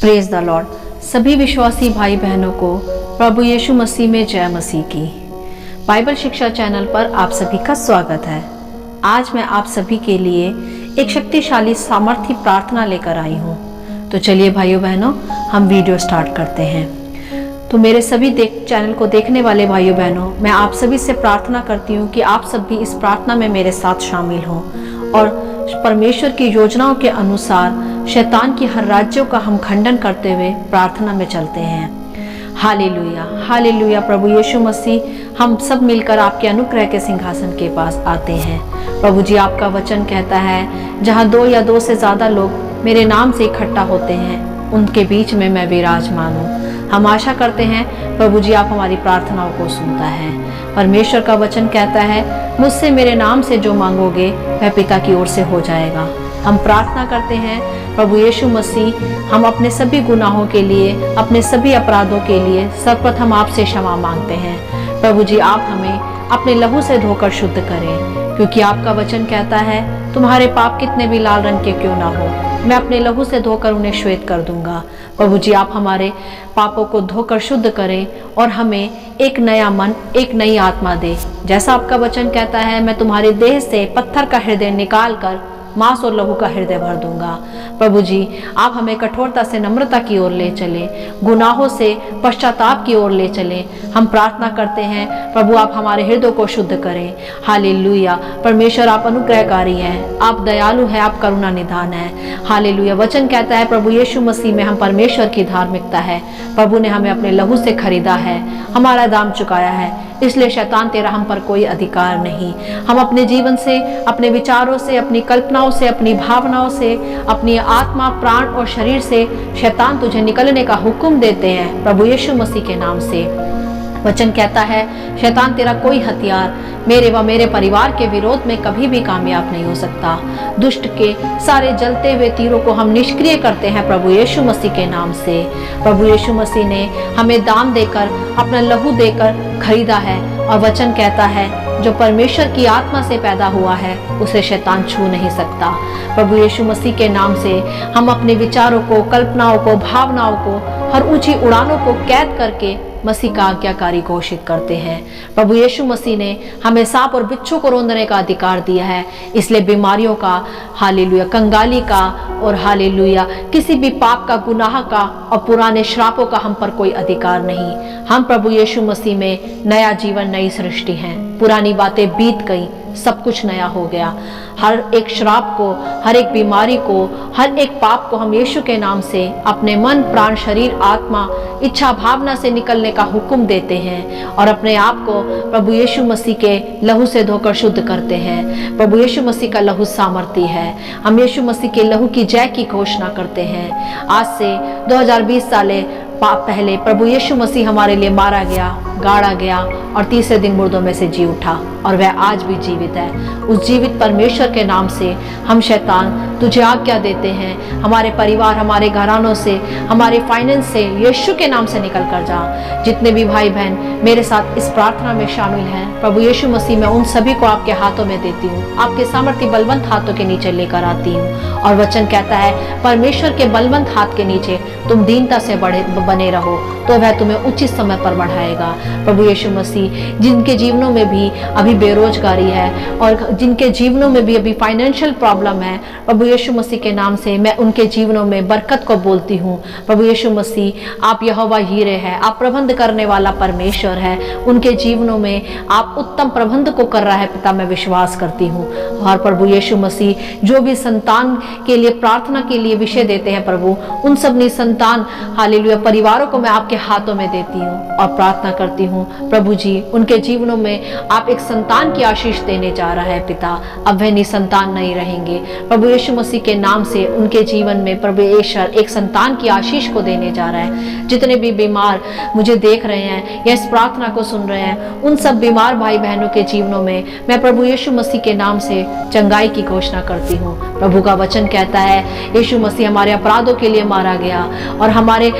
Praise the Lord. सभी विश्वासी भाई बहनों को प्रभु यीशु मसीह में जय मसीह की। बाइबल शिक्षा चैनल पर आप सभी का स्वागत है। आज मैं आप सभी के लिए एक शक्तिशाली सामर्थ्य प्रार्थना लेकर आई हूँ। तो चलिए भाइयों बहनों, हम वीडियो स्टार्ट करते हैं। तो मेरे सभी चैनल को देखने वाले भाइयों बहनों, मैं आप सभी से प्रार्थना करती हूँ कि आप सब भी इस प्रार्थना में मेरे साथ शामिल हों और परमेश्वर की योजनाओं के अनुसार शैतान की हर राज्यों का हम खंडन करते हुए प्रार्थना में चलते हैं। Hallelujah, hallelujah. प्रभु यीशु मसीह, हम सब मिलकर आपके अनुग्रह के सिंहासन के पास आते हैं। प्रभु जी, आपका वचन कहता है, जहाँ 2 या 2 से ज़्यादा लोग मेरे नाम से इकट्ठा होते हैं, उनके बीच में मैं विराजमान हूँ। हम आशा करते हैं प्रभु जी, आप हमारी प्रार्थनाओं को सुनता है। परमेश्वर का वचन कहता है, मुझसे मेरे नाम से जो मांगोगे वह पिता की ओर से हो जाएगा। हम प्रार्थना करते हैं प्रभु यीशु मसीह, हम अपने सभी गुनाहों के लिए, अपने सभी अपराधों के लिए सर्वप्रथम आपसे क्षमा मांगते हैं। प्रभु जी, आप हमें अपने लहू से धोकर शुद्ध करें, क्योंकि आपका वचन कहता है, तुम्हारे पाप कितने भी लाल रंग के क्यों ना हो, मैं अपने लहू से धोकर उन्हें श्वेत कर दूंगा। प्रभु जी, आप हमारे पापों को धोकर शुद्ध करें और हमें एक नया मन, एक नई आत्मा दे। जैसा आपका वचन कहता है, मैं तुम्हारे देह से पत्थर का हृदय निकाल कर मांस और लहू का हृदय भर दूंगा। प्रभु जी, आप हमें कठोरता से नम्रता की ओर ले चले, गुनाहों से पश्चाताप की ओर ले चले। हम प्रार्थना करते हैं प्रभु, आप हमारे हृदय को शुद्ध करें। हालेलुया। परमेश्वर, आप अनुग्रहकारी हैं, आप दयालु हैं, आप करुणा निधान है। हालेलुया। वचन कहता है प्रभु यीशु मसीह में हम परमेश्वर की धार्मिकता है। प्रभु ने हमें अपने लहू से खरीदा है, हमारा दाम चुकाया है, इसलिए शैतान तेरा हम पर कोई अधिकार नहीं। हम अपने जीवन से, अपने विचारों से, अपनी कल्पनाओं से, अपनी भावनाओं से, अपनी आत्मा, प्राण और शरीर से शैतान तुझे निकलने का हुक्म देते हैं प्रभु यीशु मसीह के नाम से। वचन कहता है, शैतान तेरा कोई हथियार मेरे व मेरे परिवार के विरोध में कभी भी कामयाब नहीं हो सकता। दुष्ट के सारे जलते हुए तीरों को हम निष्क्रिय करते हैं प्रभु यीशु मसीह के नाम से। प्रभु यीशु मसीह ने हमें दाम देकर, अपना लहू देकर खरीदा है और वचन कहता है, जो परमेश्वर की आत्मा से पैदा हुआ है उसे शैतान छू नहीं सकता। प्रभु यीशु मसीह के नाम से हम अपने विचारों को, कल्पनाओं को, भावनाओं को, हर ऊंची उड़ानों को कैद करके मसीह का आज्ञाकारी घोषित करते हैं। प्रभु यीशु मसीह ने हमें सांप और बिच्छू को रौंदने का अधिकार दिया है, इसलिए बीमारियों का, हालेलुया, कंगाली का और हालेलुया किसी भी पाप का, गुनाह का और पुराने श्रापों का हम पर कोई अधिकार नहीं। हम प्रभु यीशु मसीह में नया जीवन, नई सृष्टि हैं। पुरानी बातें बीत गई, सब कुछ नया हो गया। हर एक श्राप को, हर एक बीमारी को, हर एक पाप को हम यीशु के नाम से अपने मन, प्राण, शरीर, आत्मा, इच्छा, भावना से निकलने का हुक्म देते हैं और अपने आप को प्रभु यीशु मसीह के लहू से धोकर शुद्ध करते हैं। प्रभु यीशु मसीह का लहू सामर्थी है। हम यीशु मसीह के लहू की जय की घोषणा करते हैं। आज से 2020 साल पहले प्रभु यीशु मसीह हमारे लिए मारा गया, गाड़ा गया और तीसरे दिन मुर्दों में से जी उठा और वह आज भी जीवित है। उस जीवित परमेश्वर के नाम से हम शैतान तुझे आज्ञा देते हैं, हमारे परिवार, हमारे घरानों से, हमारे फाइनेंस से यीशु के नाम से निकल कर जा। जितने भी भाई बहन मेरे साथ इस प्रार्थना में शामिल हैं, प्रभु यीशु मसीह, मैं उन सभी को आपके हाथों में देती हूँ, आपके सामर्थ्य बलवंत हाथों के नीचे लेकर आती हूँ। और वचन कहता है, परमेश्वर के बलवंत हाथ के नीचे तुम दीनता से बने रहो तो वह तुम्हें उचित समय पर बढ़ाएगा। प्रभु यीशु मसीह, जिनके जीवनों में भी अभी बेरोजगारी है और जिनके जीवनों में भी अभी फाइनेंशियल प्रॉब्लम है, प्रभु यीशु मसीह के नाम से मैं उनके जीवनों में बरकत को बोलती हूँ। प्रभु यीशु मसीह, आप यहोवा हीरे हैं, आप प्रबंध करने वाला परमेश्वर है। उनके जीवनों में आप उत्तम प्रबंध को कर रहा है पिता, मैं विश्वास करती हूँ। और प्रभु यीशु मसीह, जो भी संतान के लिए प्रार्थना के लिए विषय देते हैं प्रभु, उन सब संतान, हालेलुया, परिवारों को मैं आपके हाथों में देती हूँ और प्रार्थना करती हूँ प्रभु जी, उनके जीवनों में आप एक संतान की आशीष देने जा रहा है पिता। अब वह निसंतान नहीं रहेंगे। प्रभु यीशु मसीह के नाम से उनके जीवन में प्रभु ईश्वर एक संतान की आशीष को देने जा रहा है। जितने भी बीमार मुझे देख रहे हैं या इस प्रार्थना को सुन रहे हैं, उन सब बीमार भाई बहनों के जीवनों में मैं प्रभु यीशु मसीह के नाम से चंगाई की घोषणा करती हूँ। प्रभु का वचन कहता है, यीशु मसीह हमारे अपराधों के लिए मारा गया और हमारे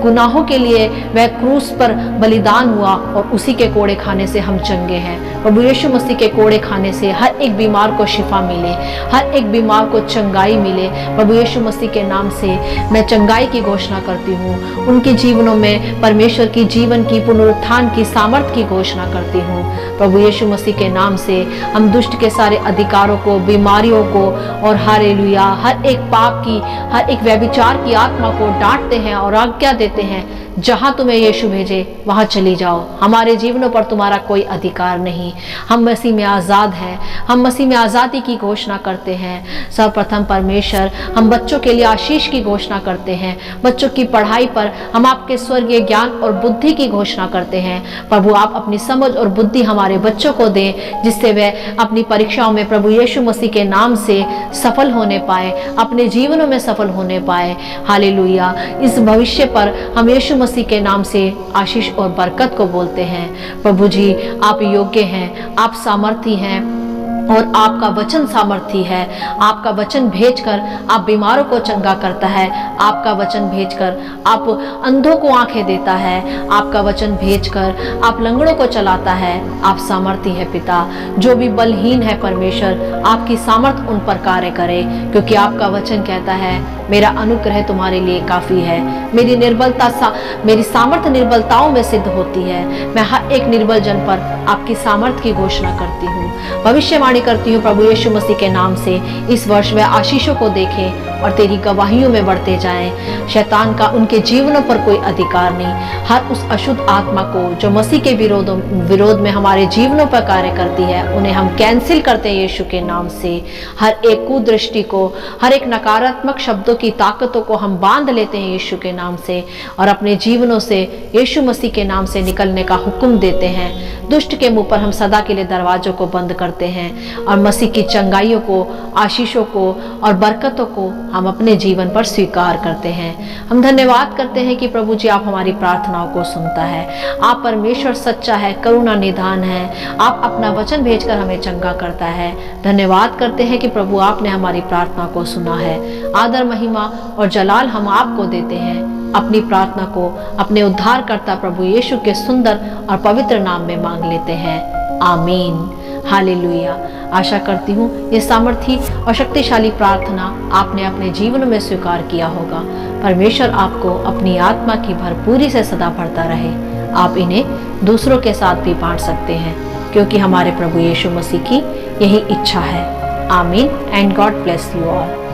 गुनाहों के लिए वह क्रूस पर बलिदान हुआ और उसी के कोड़े खाने से हम चंगे हैं। प्रभु यीशु मसीह के कोड़े खाने से हर एक बीमार को शिफा मिले, हर एक बीमार को चंगाई मिले। प्रभु यीशु मसीह के नाम से मैं चंगाई की घोषणा करती हूँ। उनके जीवनों में परमेश्वर की जीवन की पुनरुत्थान की सामर्थ की घोषणा करती हूँ। प्रभु यीशु मसीह के नाम से हम दुष्ट के सारे अधिकारों को, बीमारियों को और हालेलुया हर एक पाप की, हर एक व्यभिचार की आत्मा को डांटते हैं और आज्ञा देते हैं, जहां तुम्हें यीशु भेजे वहां चली जाओ। हमारे जीवनों पर तुम्हारा कोई अधिकार नहीं। हम मसीह में आज़ाद हैं। हम मसीह में आज़ादी की घोषणा करते हैं। सर्वप्रथम परमेश्वर, हम बच्चों के लिए आशीष की घोषणा करते हैं। बच्चों की पढ़ाई पर हम आपके स्वर्गीय ज्ञान और बुद्धि की घोषणा करते हैं। प्रभु आप अपनी समझ और बुद्धि हमारे बच्चों को दें, जिससे वे अपनी परीक्षाओं में प्रभु यीशु मसीह के नाम से सफल होने पाए, अपने जीवनों में सफल होने पाए। हालेलुया। इस भविष्य पर हम यीशु मसीह के नाम से आशीष और बरकत को बोलते हैं। प्रभु जी आप योग्य हैं, आप सामर्थी हैं और आपका वचन सामर्थी है। आपका वचन भेजकर आप बीमारों को चंगा करता है। आपका वचन भेजकर आप अंधों को आंखें देता है। आपका वचन भेजकर आप लंगड़ों को चलाता है। आप सामर्थी है पिता। जो भी बलहीन है परमेश्वर, आपकी सामर्थ उन पर कार्य करे, क्योंकि आपका वचन कहता है मेरा अनुग्रह तुम्हारे लिए काफी है। मेरी सामर्थ निर्बलताओं में सिद्ध होती है। मैं हर एक निर्बल जन पर आपकी सामर्थ की घोषणा करती हूँ। भविष्यवाणी करती हूँ प्रभु यीशु मसीह के नाम से, इस वर्ष वे आशीषों को देखें और तेरी गवाहियों में बढ़ते जाएं। शैतान का उनके जीवनों पर कोई अधिकार नहीं। हर उस अशुद्ध आत्मा को जो मसीह के विरोध में हमारे जीवनों पर कार्य करती है, उन्हें हम कैंसिल करते हैं यीशु के नाम से। हर एक कुदृष्टि को, हर एक नकारात्मक शब्दों की ताकतों को हम बांध लेते हैं यीशु के नाम से और अपने जीवनों से यीशु मसीह के नाम से निकलने का हुक्म देते हैं। दुष्ट के मुंह पर हम सदा के लिए दरवाजों को बंद करते हैं और मसीह की चंगाइयों को, आशीषों को और बरकतों को हम अपने जीवन पर स्वीकार करते हैं। हम धन्यवाद करते हैं कि प्रभु जी आप हमारी प्रार्थनाओं को सुनता है। आप परमेश्वर सच्चा है, करुणा निधान है। आप अपना वचन भेजकर हमें चंगा करता है। धन्यवाद करते हैं कि प्रभु आपने हमारी प्रार्थना को सुना है। आदर, महिमा और जलाल हम आपको देते हैं। अपनी प्रार्थना को अपने उद्धारकर्ता प्रभु यीशु के सुंदर और पवित्र नाम में मांग लेते हैं। आमीन। हालेलुया। आशा करती हूँ ये सामर्थी और शक्तिशाली प्रार्थना आपने अपने जीवन में स्वीकार किया होगा। परमेश्वर आपको अपनी आत्मा की भरपूरी से सदा भरता रहे। आप इन्हें दूसरों के साथ भी बांट सकते हैं, क्योंकि हमारे प्रभु यीशु मसीह की यही इच्छा है। आमीन and God bless you all.